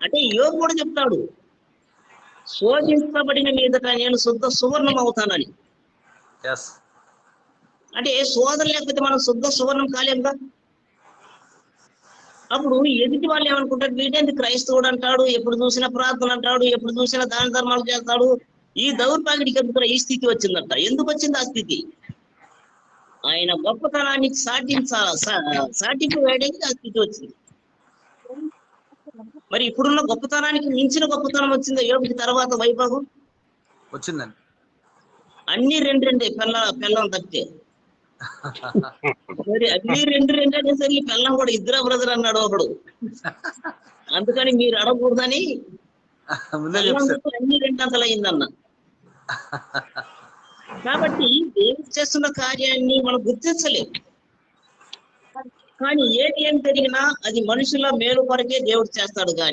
అంటే యోగు కూడా చెప్తాడు, శోధించబడిన మీదట నేను శుద్ధ సువర్ణం అవుతానని. అంటే శోధన లేకపోతే మనం శుద్ధ సువర్ణం కాలేముగా. అప్పుడు ఎదుటి వాళ్ళు ఏమనుకుంటారు, వీటేంది క్రైస్తవుడు అంటాడు, ఎప్పుడు చూసినా ప్రార్థన అంటాడు, ఎప్పుడు చూసినా దాన ధర్మాలు చేస్తాడు, ఈ దౌర్భాగ్యుడికి ఎందుకు ఈ స్థితి వచ్చిందంట. ఎందుకు వచ్చింది ఆ స్థితి? ఆయన గొప్పతనాన్ని సాటింపు వేయడానికి ఆ స్థితి వచ్చింది. మరి ఇప్పుడున్న గొప్పతనానికి మించిన గొప్పతనం వచ్చిందా యోగుకి తర్వాత వైభవం వచ్చిందండి? అన్ని రెండే పెళ్ళం తప్పితే. మరి అన్ని రెండు అనేసరికి పెళ్ళం కూడా ఇద్దరు బ్రదర్ అన్నాడు ఒకడు. అందుకని మీరు అడగకూడదని అన్ని రెండంతలు అయిందన్న. కాబట్టి దేవుడు చేస్తున్న కార్యాన్ని మనం గుర్తించలేము. కానీ ఏది ఏం జరిగినా అది మనుషుల మేలు కొరకే దేవుడు చేస్తాడు కానీ